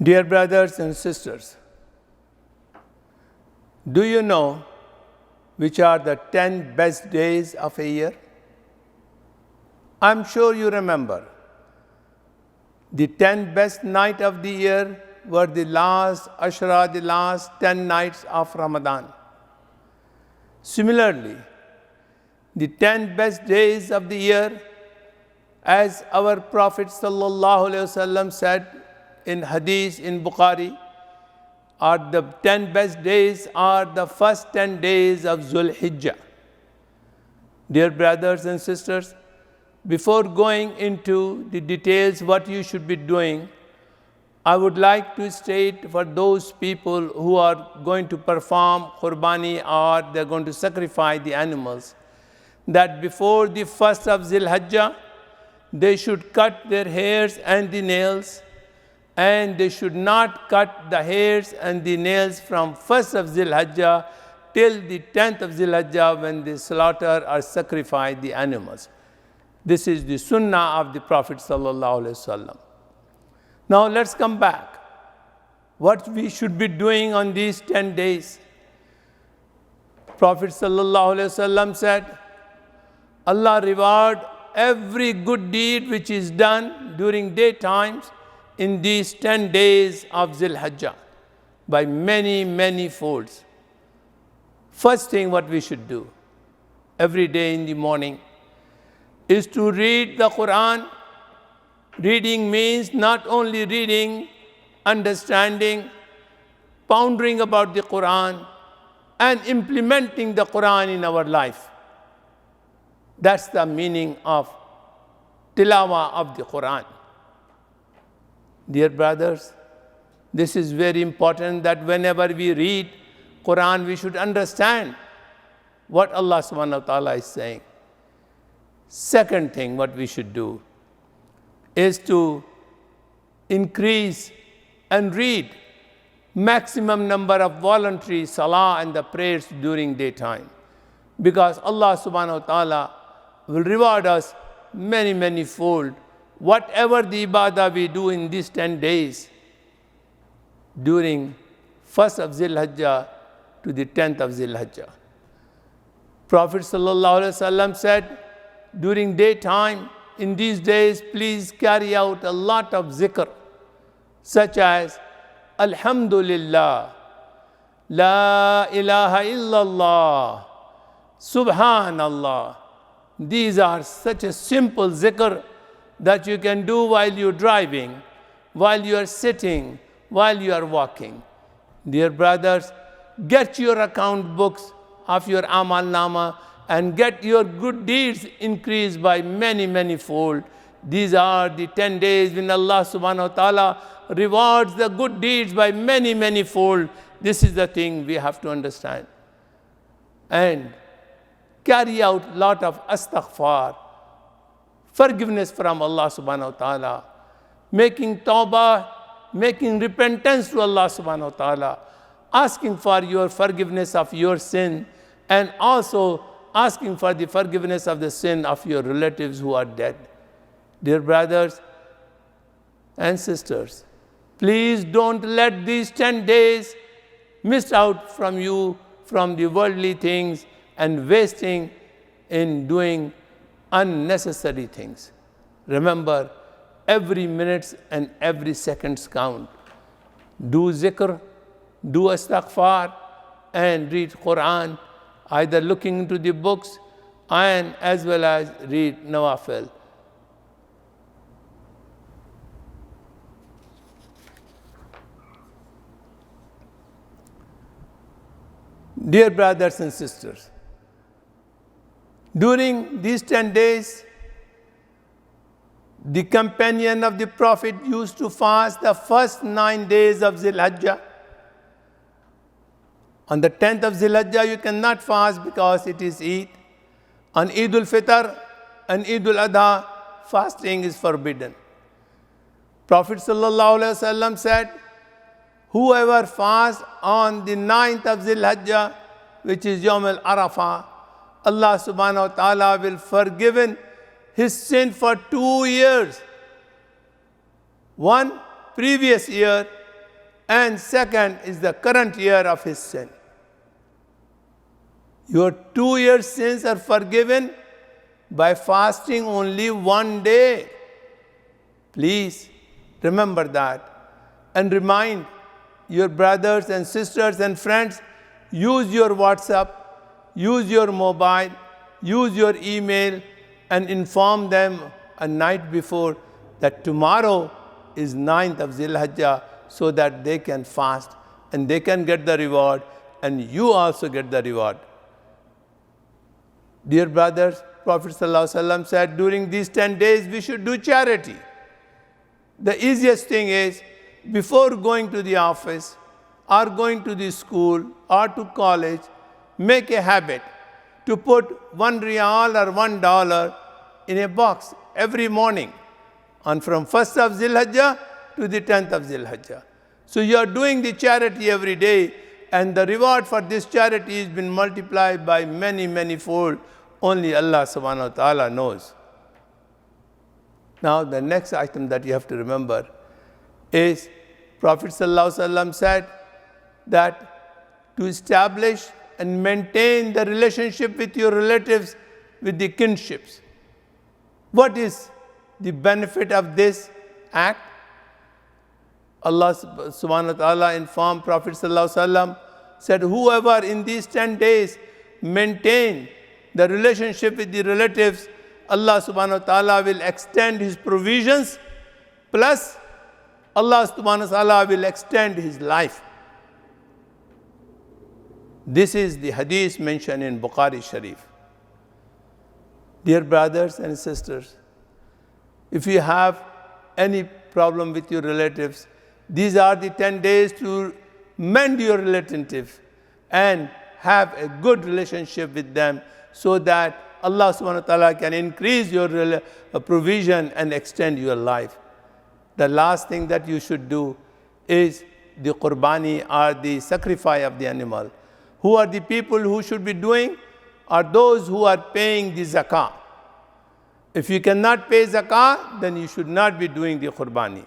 Dear brothers and sisters, do you know which are the 10 best days of a year? I'm sure you remember. The 10 best nights of the year were the last Ashra, the last 10 nights of Ramadan. Similarly, the 10 best days of the year, as our Prophet ﷺ said in Hadith in Bukhari, are the 10 best days are the first 10 days of Zul Hijjah. Dear brothers and sisters, before going into the details what you should be doing, I would like to state for those people who are going to perform Qurbani or they're going to sacrifice the animals, that before the first of Zul Hijjah, they should cut their hairs and the nails, and they should not cut the hairs and the nails from 1st of Zul Hijjah till the 10th of Zul Hijjah when they slaughter or sacrifice the animals. This is the sunnah of the Prophet ﷺ. Now let's come back. What we should be doing on these 10 days. Prophet ﷺ said, Allah reward every good deed which is done during daytimes in these 10 days of Zul Hijjah by many, many folds. First thing what we should do every day in the morning is to read the Quran. Reading means not only reading, understanding, pondering about the Quran, and implementing the Quran in our life. That's the meaning of tilawah of the Quran. Dear brothers, this is very important that whenever we read Quran, we should understand what Allah subhanahu wa ta'ala is saying. Second thing what we should do is to increase and read maximum number of voluntary Salah and the prayers during daytime. Because Allah subhanahu wa ta'ala will reward us many, many fold. Whatever the ibadah we do in these 10 days, during 1st of Zul Hijjah to the 10th of Zul Hijjah. Prophet ﷺ said, during daytime, in these days, please carry out a lot of zikr, such as Alhamdulillah, La ilaha illallah, Subhanallah. These are such a simple zikr that you can do while you're driving, while you are sitting, while you are walking. Dear brothers, get your account books of your Amal Nama and get your good deeds increased by many, many fold. These are the 10 days when Allah subhanahu wa ta'ala rewards the good deeds by many, many fold. This is the thing we have to understand. And carry out lot of astaghfar, forgiveness from Allah subhanahu wa ta'ala, making tawbah, making repentance to Allah subhanahu wa ta'ala, asking for your forgiveness of your sin, and also asking for the forgiveness of the sin of your relatives who are dead. Dear brothers and sisters, please don't let these 10 days miss out from you from the worldly things and wasting in doing unnecessary things. Remember, every minute and every seconds count. Do zikr, do astaghfar, and read Quran, either looking into the books and as well as read Nawafil. Dear brothers and sisters, during these 10 days, the companion of the Prophet used to fast the first 9 days of Zul Hijjah. On the 10th of Zul Hijjah, you cannot fast because it is Eid. On Eid al-Fitr and Eid al-Adha, fasting is forbidden. Prophet ﷺ said, whoever fasts on the 9th of Zul Hijjah, which is Yawm al-Arafah, Allah subhanahu wa ta'ala will forgive his sin for 2 years. One previous year And second is the current year of his sin. Your 2 years' sins are forgiven by fasting only 1 day. Please remember that and remind your brothers and sisters and friends, use your WhatsApp, use your mobile, use your email, and inform them a night before that tomorrow is 9th of Zilhajjah, so that they can fast and they can get the reward and you also get the reward. Dear brothers, Prophet ﷺ said during these 10 days we should do charity. The easiest thing is, before going to the office or going to the school or to college, make a habit to put 1 riyal or $1 in a box every morning, and from 1st of Zilhajjah to the 10th of Zilhajjah. So you are doing the charity every day, and the reward for this charity has been multiplied by many, many fold. Only Allah subhanahu wa ta'ala knows. Now the next item that you have to remember is Prophet ﷺ said that to establish and maintain the relationship with your relatives, with the kinships. What is the benefit of this act? Allah subhanahu wa ta'ala informed Prophet ﷺ, said, whoever in these 10 days maintain the relationship with the relatives, Allah subhanahu wa ta'ala will extend his provisions, plus Allah subhanahu wa ta'ala will extend his life. This is the hadith mentioned in Bukhari Sharif. Dear brothers and sisters, if you have any problem with your relatives, these are the 10 days to mend your relationship and have a good relationship with them, so that Allah subhanahu wa ta'ala can increase your provision and extend your life. The last thing that you should do is the qurbani, or the sacrifice of the animal. Who are the people who should be doing? Are those who are paying the zakah. If you cannot pay zakah, then you should not be doing the qurbani.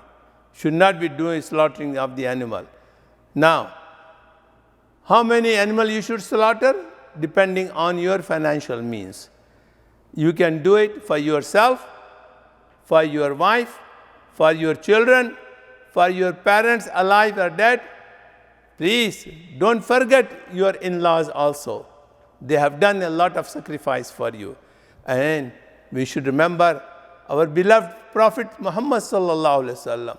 Should not be doing slaughtering of the animal. Now, how many animals you should slaughter? Depending on your financial means. You can do it for yourself, for your wife, for your children, for your parents alive or dead. Please don't forget your in-laws also. They have done a lot of sacrifice for you. And we should remember our beloved Prophet Muhammad sallallahu alaihi wasallam.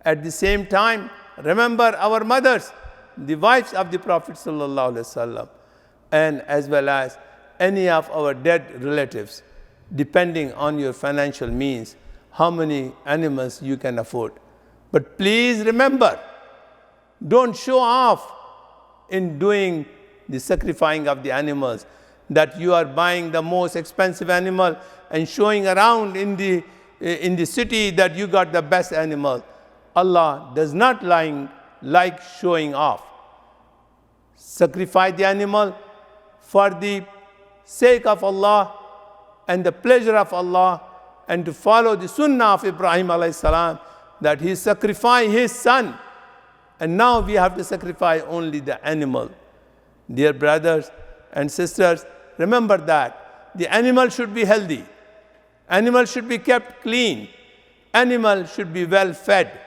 At the same time, remember our mothers, the wives of the Prophet sallallahu alaihi wasallam, and as well as any of our dead relatives, depending on your financial means, how many animals you can afford. But please remember, don't show off in doing the sacrificing of the animals, that you are buying the most expensive animal and showing around in the city that you got the best animal. Allah does not like showing off. Sacrifice the animal for the sake of Allah and the pleasure of Allah, and to follow the sunnah of Ibrahim alayhi salam, that he sacrificed his son, and now we have to sacrifice only the animal. Dear brothers and sisters, remember that the animal should be healthy, animal should be kept clean, animal should be well fed,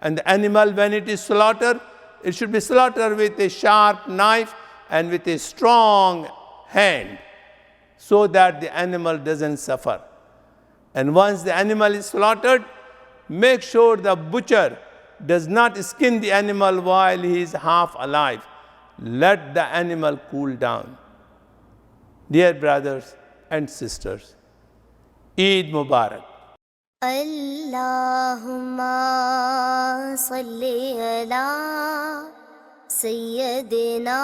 and the animal, when it is slaughtered, it should be slaughtered with a sharp knife and with a strong hand, so that the animal doesn't suffer. And once the animal is slaughtered, make sure the butcher does not skin the animal while he is half alive. Let the animal cool down. Dear brothers and sisters, Eid Mubarak. Allahumma salli ala Sayyidina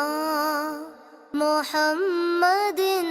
Muhammadin